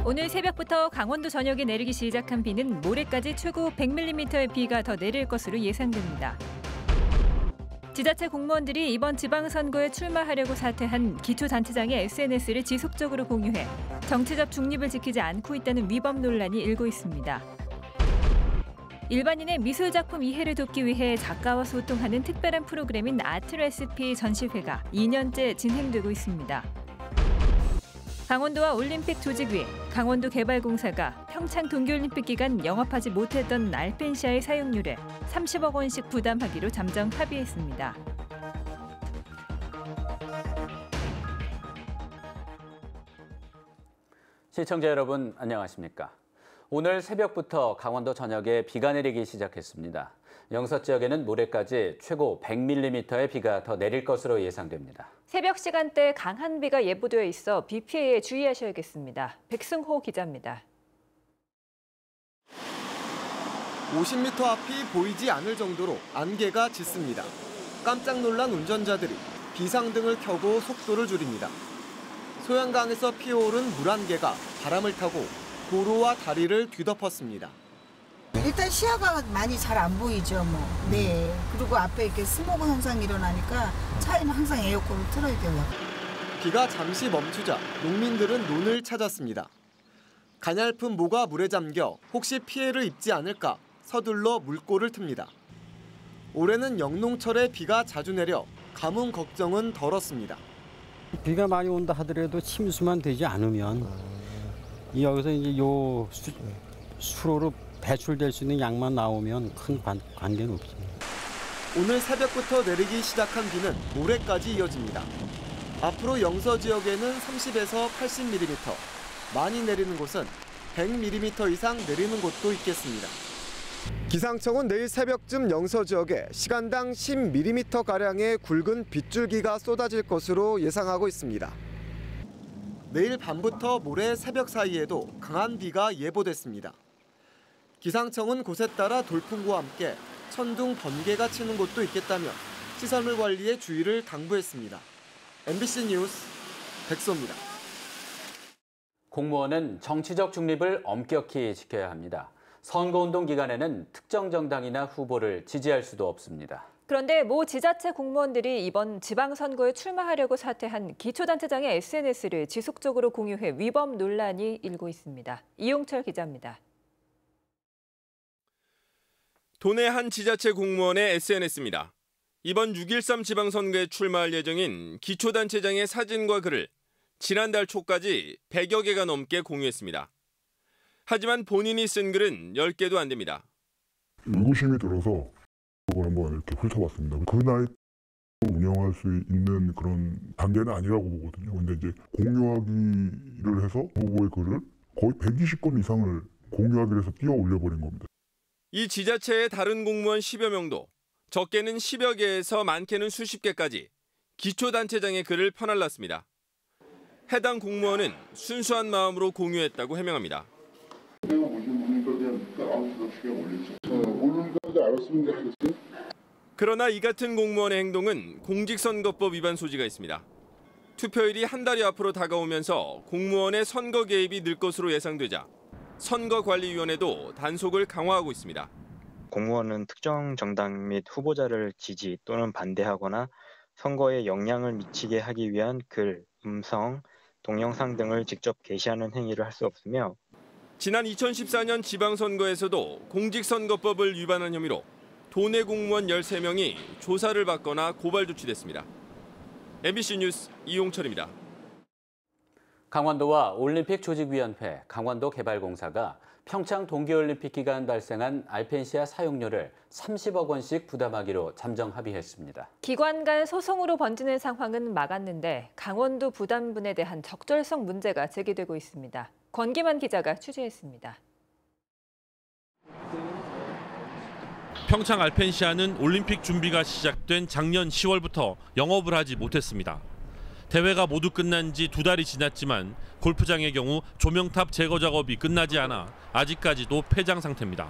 오늘 새벽부터 강원도 전역에 내리기 시작한 비는 모레까지 최고 100mm의 비가 더 내릴 것으로 예상됩니다. 지자체 공무원들이 이번 지방선거에 출마하려고 사퇴한 기초단체장의 SNS를 지속적으로 공유해 정치적 중립을 지키지 않고 있다는 위법 논란이 일고 있습니다. 일반인의 미술작품 이해를 돕기 위해 작가와 소통하는 특별한 프로그램인 아트레시피 전시회가 2년째 진행되고 있습니다. 강원도와 올림픽 조직위, 강원도개발공사가 평창 동계올림픽 기간 영업하지 못했던 알펜시아의 사용료를 30억 원씩 부담하기로 잠정 합의했습니다. 시청자 여러분, 안녕하십니까? 오늘 새벽부터 강원도 전역에 비가 내리기 시작했습니다. 영서 지역에는 모레까지 최고 100mm의 비가 더 내릴 것으로 예상됩니다. 새벽 시간대 강한 비가 예보되어 있어 비 피해에 주의하셔야겠습니다. 백승호 기자입니다. 50m 앞이 보이지 않을 정도로 안개가 짙습니다. 깜짝 놀란 운전자들이 비상등을 켜고 속도를 줄입니다. 소양강에서 피어오른 물안개가 바람을 타고 도로와 다리를 뒤덮었습니다. 일단 시야가 많이 잘 안 보이죠, 뭐. 네. 그리고 앞에 이렇게 스모그 현상이 일어나니까 차에는 항상 에어컨을 틀어야 돼요. 비가 잠시 멈추자 농민들은 논을 찾았습니다. 가냘픈 모가 물에 잠겨 혹시 피해를 입지 않을까 서둘러 물꼬를 틉니다. 올해는 영농철에 비가 자주 내려 가뭄 걱정은 덜었습니다. 비가 많이 온다 하더라도 침수만 되지 않으면 여기서 이제 요 수로로 배출될 수 있는 양만 나오면 큰 관계는 없습니다. 오늘 새벽부터 내리기 시작한 비는 모레까지 이어집니다. 앞으로 영서 지역에는 30에서 80mm, 많이 내리는 곳은 100mm 이상 내리는 곳도 있겠습니다. 기상청은 내일 새벽쯤 영서 지역에 시간당 10mm가량의 굵은 빗줄기가 쏟아질 것으로 예상하고 있습니다. 내일 밤부터 모레 새벽 사이에도 강한 비가 예보됐습니다. 기상청은 곳에 따라 돌풍과 함께 천둥, 번개가 치는 곳도 있겠다며 시설물 관리에 주의를 당부했습니다. MBC 뉴스 백소입니다. 공무원은 정치적 중립을 엄격히 지켜야 합니다. 선거운동 기간에는 특정 정당이나 후보를 지지할 수도 없습니다. 그런데 모 지자체 공무원들이 이번 지방선거에 출마하려고 사퇴한 기초단체장의 SNS를 지속적으로 공유해 위법 논란이 일고 있습니다. 이용철 기자입니다. 도내 한 지자체 공무원의 SNS입니다. 이번 6.13 지방선거에 출마할 예정인 기초단체장의 사진과 글을 지난달 초까지 100여 개가 넘게 공유했습니다. 하지만 본인이 쓴 글은 10개도 안 됩니다. 의구심이 들어서 그걸 한번 이렇게 훑어봤습니다. 그 나이 운영할 수 있는 그런 단계는 아니라고 보거든요. 근데 이제 공유하기를 해서 후보의 글을 거의 120건 이상을 공유하기를 해서 띄어 올려버린 겁니다. 이 지자체의 다른 공무원 10여 명도 적게는 10여 개에서 많게는 수십 개까지 기초단체장의 글을 퍼날랐습니다. 해당 공무원은 순수한 마음으로 공유했다고 해명합니다. 그러나 이 같은 공무원의 행동은 공직선거법 위반 소지가 있습니다. 투표일이 한 달이 앞으로 다가오면서 공무원의 선거 개입이 늘 것으로 예상되자 선거관리위원회도 단속을 강화하고 있습니다. 공무원은 특정 정당 및 후보자를 지지 또는 반대하거나 선거에 영향을 미치게 하기 위한 글, 음성, 동영상 등을 직접 게시하는 행위를 할 수 없으며 지난 2014년 지방선거에서도 공직선거법을 위반한 혐의로 도내 공무원 13명이 조사를 받거나 고발 조치됐습니다. MBC 뉴스 이용철입니다. 강원도와 올림픽 조직위원회, 강원도개발공사가 평창 동계올림픽 기간 발생한 알펜시아 사용료를 30억 원씩 부담하기로 잠정 합의했습니다. 기관 간 소송으로 번지는 상황은 막았는데 강원도 부담분에 대한 적절성 문제가 제기되고 있습니다. 권기만 기자가 취재했습니다. 평창 알펜시아는 올림픽 준비가 시작된 작년 10월부터 영업을 하지 못했습니다. 대회가 모두 끝난 지 2달이 지났지만 골프장의 경우 조명탑 제거 작업이 끝나지 않아 아직까지도 폐장 상태입니다.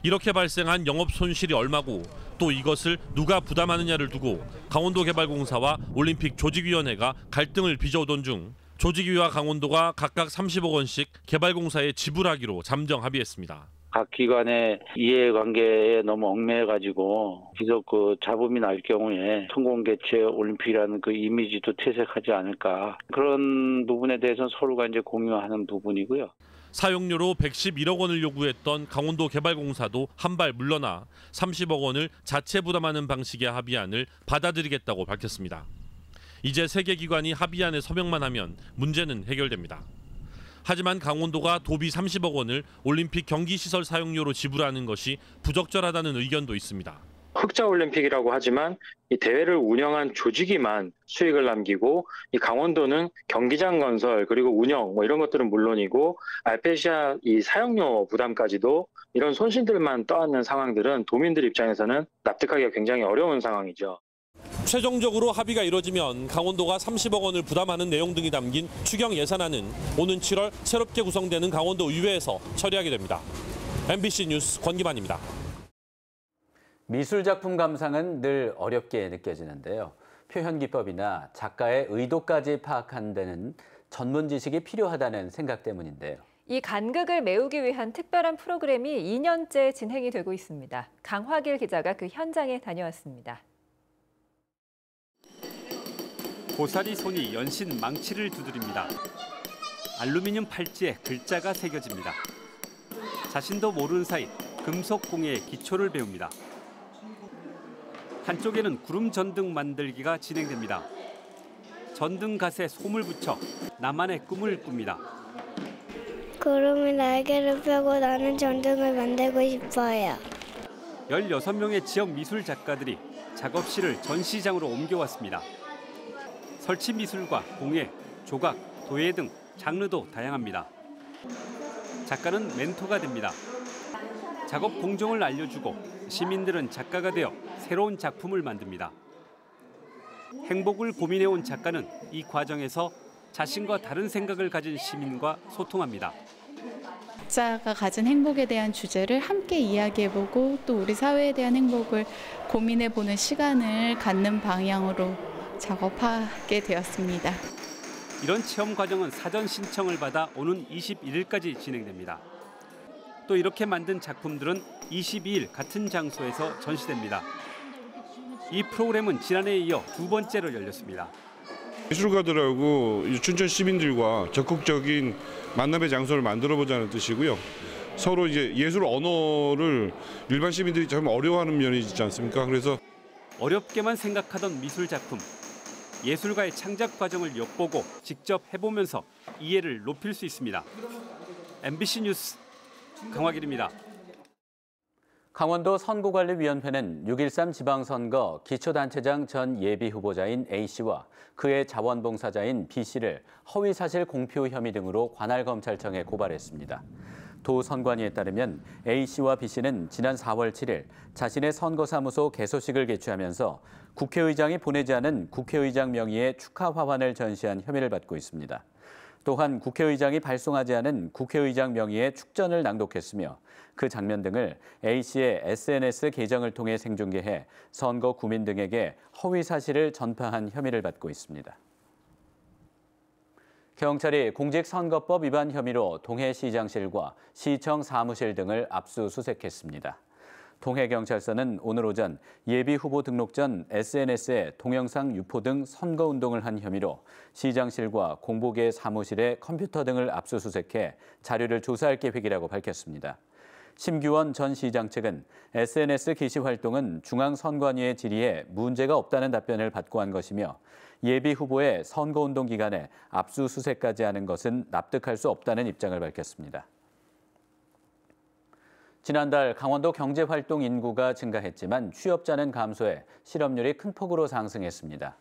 이렇게 발생한 영업 손실이 얼마고 또 이것을 누가 부담하느냐를 두고 강원도개발공사와 올림픽 조직위원회가 갈등을 빚어오던 중 조직위와 강원도가 각각 30억 원씩 개발공사에 지불하기로 잠정 합의했습니다. 각 기관의 이해관계에 너무 얽매여가지고 계속 그 잡음이 날 경우에 성공 개최 올림픽이라는 그 이미지도 퇴색하지 않을까. 그런 부분에 대해서는 서로가 이제 공유하는 부분이고요. 사용료로 111억 원을 요구했던 강원도 개발공사도 한 발 물러나 30억 원을 자체 부담하는 방식의 합의안을 받아들이겠다고 밝혔습니다. 이제 세 개 기관이 합의안에 서명만 하면 문제는 해결됩니다. 하지만 강원도가 도비 30억 원을 올림픽 경기시설 사용료로 지불하는 것이 부적절하다는 의견도 있습니다. 흑자올림픽이라고 하지만 이 대회를 운영한 조직이만 수익을 남기고 이 강원도는 경기장 건설 그리고 운영 이런 것들은 물론이고 알페시아 이 사용료 부담까지도 이런 손실들만 떠안는 상황들은 도민들 입장에서는 납득하기가 굉장히 어려운 상황이죠. 최종적으로 합의가 이뤄지면 강원도가 30억 원을 부담하는 내용 등이 담긴 추경 예산안은 오는 7월 새롭게 구성되는 강원도 의회에서 처리하게 됩니다. MBC 뉴스 권기만입니다. 미술작품 감상은 늘 어렵게 느껴지는데요. 표현 기법이나 작가의 의도까지 파악하는 데는 전문 지식이 필요하다는 생각 때문인데요. 이 간극을 메우기 위한 특별한 프로그램이 2년째 진행이 되고 있습니다. 강화길 기자가 그 현장에 다녀왔습니다. 고사리 손이 연신 망치를 두드립니다. 알루미늄 팔찌에 글자가 새겨집니다. 자신도 모르는 사이 금속 공예의 기초를 배웁니다. 한쪽에는 구름 전등 만들기가 진행됩니다. 전등갓에 솜을 붙여 나만의 꿈을 꿉니다. 구름이 날개를 펴고 나는 전등을 만들고 싶어요. 16명의 지역 미술 작가들이 작업실을 전시장으로 옮겨왔습니다. 설치 미술과 공예, 조각, 도예 등 장르도 다양합니다. 작가는 멘토가 됩니다. 작업 공정을 알려주고 시민들은 작가가 되어 새로운 작품을 만듭니다. 행복을 고민해온 작가는 이 과정에서 자신과 다른 생각을 가진 시민과 소통합니다. 각자가 가진 행복에 대한 주제를 함께 이야기해보고 또 우리 사회에 대한 행복을 고민해보는 시간을 갖는 방향으로 작업하게 되었습니다. 이런 체험 과정은 사전 신청을 받아 오는 21일까지 진행됩니다. 또 이렇게 만든 작품들은 22일 같은 장소에서 전시됩니다. 이 프로그램은 지난해에 이어 두 번째로 열렸습니다. 미술가들하고 춘천 시민들과 적극적인 만남의 장소를 만들어보자는 뜻이고요. 서로 이제 예술 언어를 일반 시민들이 참 어려워하는 면이 있지 않습니까? 그래서 어렵게만 생각하던 미술 작품, 예술가의 창작 과정을 엿보고 직접 해보면서 이해를 높일 수 있습니다. MBC 뉴스 강화길입니다. 강원도 선거관리위원회는 6.13 지방선거 기초단체장 전 예비후보자인 A씨와 그의 자원봉사자인 B씨를 허위사실 공표 혐의 등으로 관할검찰청에 고발했습니다. 도 선관위에 따르면 A씨와 B씨는 지난 4월 7일 자신의 선거사무소 개소식을 개최하면서 국회의장이 보내지 않은 국회의장 명의의 축하 화환을 전시한 혐의를 받고 있습니다. 또한 국회의장이 발송하지 않은 국회의장 명의의 축전을 낭독했으며 그 장면 등을 A씨의 SNS 계정을 통해 생중계해 선거 구민 등에게 허위 사실을 전파한 혐의를 받고 있습니다. 경찰이 공직선거법 위반 혐의로 동해시장실과 시청 사무실 등을 압수수색했습니다. 동해경찰서는 오늘 오전 예비후보 등록 전 SNS에 동영상 유포 등 선거운동을 한 혐의로 시장실과 공보계 사무실의 컴퓨터 등을 압수수색해 자료를 조사할 계획이라고 밝혔습니다. 심규원 전 시장 측은 SNS 게시 활동은 중앙선관위의 질의에 문제가 없다는 답변을 받고 한 것이며 예비후보의 선거운동 기간에 압수수색까지 하는 것은 납득할 수 없다는 입장을 밝혔습니다. 지난달 강원도 경제활동 인구가 증가했지만 취업자는 감소해 실업률이 큰 폭으로 상승했습니다.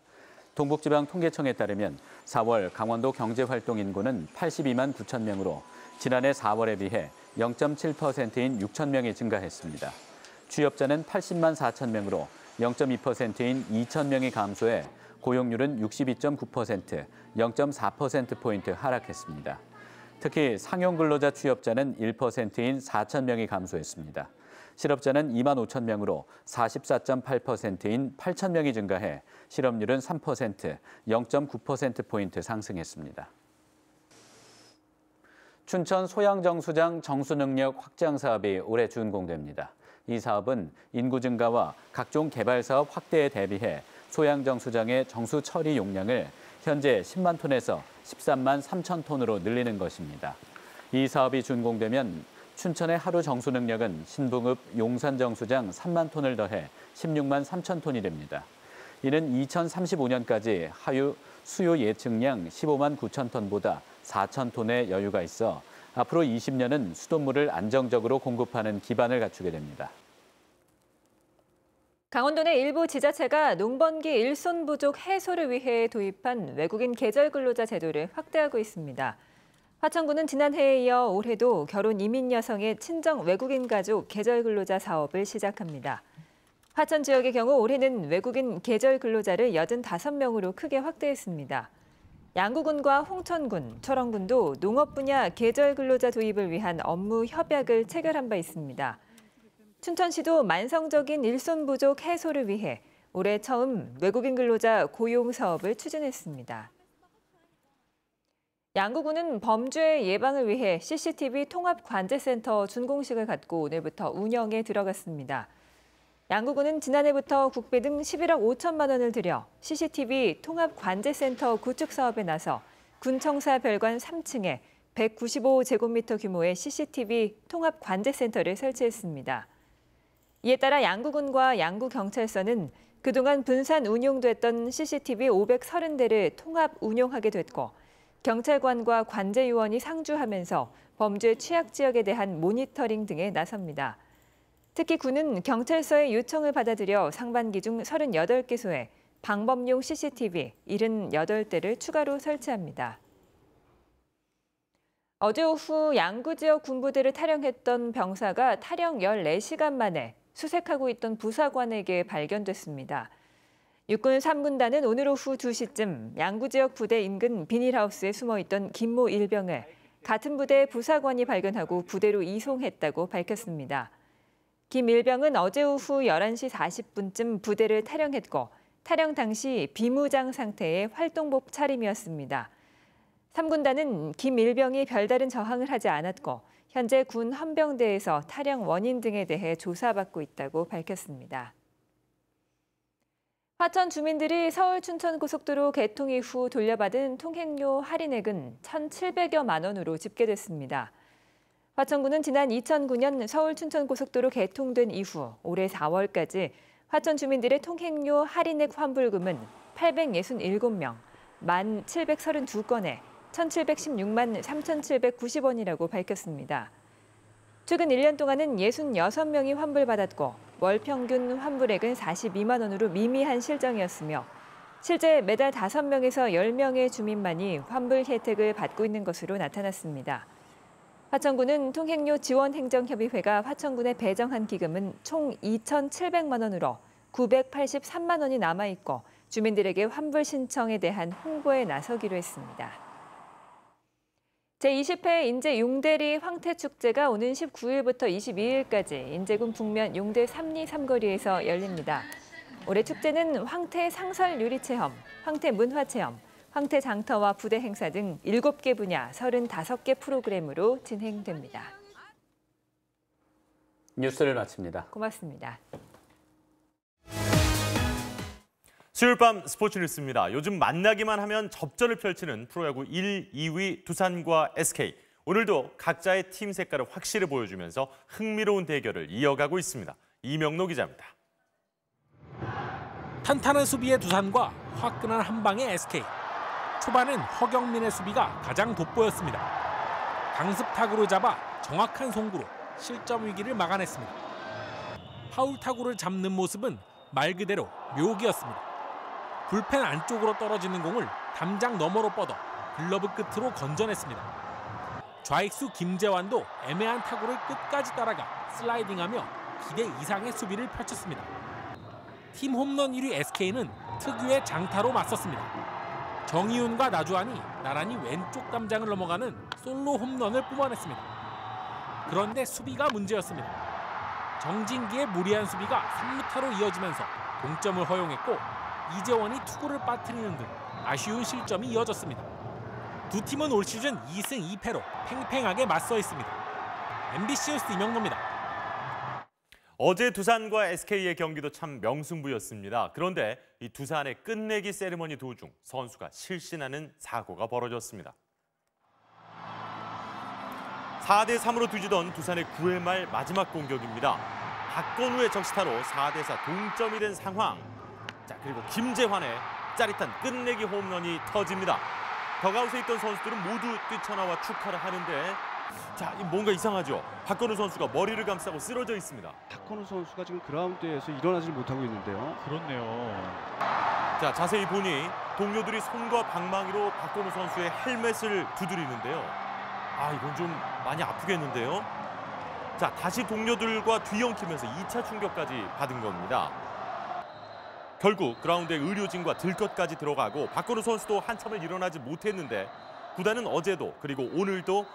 동북지방통계청에 따르면 4월 강원도 경제활동 인구는 82만 9천 명으로 지난해 4월에 비해 0.7%인 6천 명이 증가했습니다. 취업자는 80만 4천 명으로 0.2%인 2천 명이 감소해 고용률은 62.9%, 0.4%포인트 하락했습니다. 특히 상용 근로자 취업자는 1%인 4천 명이 감소했습니다. 실업자는 2만 5천 명으로 44.8%인 8천 명이 증가해 실업률은 3%, 0.9%포인트 상승했습니다. 춘천 소양정수장 정수능력 확장 사업이 올해 준공됩니다. 이 사업은 인구 증가와 각종 개발 사업 확대에 대비해 소양정수장의 정수 처리 용량을 현재 10만 톤에서 13만 3천 톤으로 늘리는 것입니다. 이 사업이 준공되면 춘천의 하루 정수 능력은 신붕읍 용산정수장 3만 톤을 더해 16만 3천 톤이 됩니다. 이는 2035년까지 하유 수요 예측량 15만 9천 톤보다 4천 톤의 여유가 있어 앞으로 20년은 수돗물을 안정적으로 공급하는 기반을 갖추게 됩니다. 강원도 내 일부 지자체가 농번기 일손 부족 해소를 위해 도입한 외국인 계절 근로자 제도를 확대하고 있습니다. 화천군은 지난해에 이어 올해도 결혼 이민 여성의 친정 외국인 가족 계절 근로자 사업을 시작합니다. 화천 지역의 경우 올해는 외국인 계절 근로자를 85명으로 크게 확대했습니다. 양구군과 홍천군, 철원군도 농업 분야 계절 근로자 도입을 위한 업무 협약을 체결한 바 있습니다. 춘천시도 만성적인 일손 부족 해소를 위해 올해 처음 외국인 근로자 고용 사업을 추진했습니다. 양구군은 범죄 예방을 위해 CCTV 통합관제센터 준공식을 갖고 오늘부터 운영에 들어갔습니다. 양구군은 지난해부터 국비 등 11억 5천만 원을 들여 CCTV 통합관제센터 구축 사업에 나서 군청사 별관 3층에 195제곱미터 규모의 CCTV 통합관제센터를 설치했습니다. 이에 따라 양구군과 양구경찰서는 그동안 분산 운용됐던 CCTV 530대를 통합 운용하게 됐고 경찰관과 관제요원이 상주하면서 범죄 취약 지역에 대한 모니터링 등에 나섭니다. 특히 군은 경찰서의 요청을 받아들여 상반기 중 38개소에 방범용 CCTV 78대를 추가로 설치합니다. 어제 오후 양구 지역 군부대를 탈영했던 병사가 탈영 14시간 만에 수색하고 있던 부사관에게 발견됐습니다. 육군 3군단은 오늘 오후 2시쯤 양구 지역 부대 인근 비닐하우스에 숨어있던 김모 일병을 같은 부대 부사관이 발견하고 부대로 이송했다고 밝혔습니다. 김 일병은 어제 오후 11시 40분쯤 부대를 탈영했고 탈영 당시 비무장 상태의 활동복 차림이었습니다. 3군단은 김 일병이 별다른 저항을 하지 않았고 현재 군 헌병대에서 탈영 원인 등에 대해 조사받고 있다고 밝혔습니다. 화천 주민들이 서울 춘천 고속도로 개통 이후 돌려받은 통행료 할인액은 1,700여만 원으로 집계됐습니다. 화천군은 지난 2009년 서울 춘천 고속도로 개통된 이후 올해 4월까지 화천 주민들의 통행료 할인액 환불금은 867명, 1,732건에 1,716만 3,790원이라고 밝혔습니다. 최근 1년 동안은 66명이 환불받았고 월 평균 환불액은 42만 원으로 미미한 실정이었으며 실제 매달 5명에서 10명의 주민만이 환불 혜택을 받고 있는 것으로 나타났습니다. 화천군은 통행료 지원행정협의회가 화천군에 배정한 기금은 총 2,700만 원으로 983만 원이 남아있고 주민들에게 환불 신청에 대한 홍보에 나서기로 했습니다. 제20회 인제 용대리 황태축제가 오는 19일부터 22일까지 인제군 북면 용대 삼리 삼거리에서 열립니다. 올해 축제는 황태 상설 유리체험, 황태 문화체험, 황태 장터와 부대 행사 등 7개 분야 35개 프로그램으로 진행됩니다. 뉴스를 마칩니다. 고맙습니다. 수요일 밤 스포츠 뉴스입니다. 요즘 만나기만 하면 접전을 펼치는 프로야구 1, 2위 두산과 SK. 오늘도 각자의 팀 색깔을 확실히 보여주면서 흥미로운 대결을 이어가고 있습니다. 이명노 기자입니다. 탄탄한 수비의 두산과 화끈한 한방의 SK. 초반엔 허경민의 수비가 가장 돋보였습니다. 강습 타구를 잡아 정확한 송구로 실점 위기를 막아냈습니다. 파울 타구를 잡는 모습은 말 그대로 묘기였습니다. 불펜 안쪽으로 떨어지는 공을 담장 너머로 뻗어 글러브 끝으로 건져냈습니다. 좌익수 김재환도 애매한 타구를 끝까지 따라가 슬라이딩하며 기대 이상의 수비를 펼쳤습니다. 팀 홈런 1위 SK는 특유의 장타로 맞섰습니다. 정희훈과 나주환이 나란히 왼쪽 담장을 넘어가는 솔로 홈런을 뿜어냈습니다. 그런데 수비가 문제였습니다. 정진기의 무리한 수비가 3루타로 이어지면서 동점을 허용했고 이재원이 투구를 빠뜨리는 등 아쉬운 실점이 이어졌습니다. 두 팀은 올 시즌 2승 2패로 팽팽하게 맞서 있습니다. MBC 뉴스 이명노입니다. 어제 두산과 SK의 경기도 참 명승부였습니다. 그런데 이 두산의 끝내기 세리머니 도중 선수가 실신하는 사고가 벌어졌습니다. 4대3으로 뒤지던 두산의 9회 말 마지막 공격입니다. 박건우의 적시타로 4대4 동점이 된 상황. 자, 그리고 김재환의 짜릿한 끝내기 홈런이 터집니다. 덕아웃에 있던 선수들은 모두 뛰쳐나와 축하를 하는데 자, 뭔가 이상하죠. 박건우 선수가 머리를 감싸고 쓰러져 있습니다. 박건우 선수가 지금 그라운드에서 일어나질 못하고 있는데요. 그렇네요. 자, 자세히 보니 동료들이 손과 방망이로 박건우 선수의 헬멧을 두드리는데요. 아, 이건 좀 많이 아프겠는데요. 자, 다시 동료들과 뒤엉키면서 2차 충격까지 받은 겁니다. 결국 그라운드에 의료진과 들것까지 들어가고 박건우 선수도 한참을 일어나지 못했는데 구단은 어제도 그리고 오늘도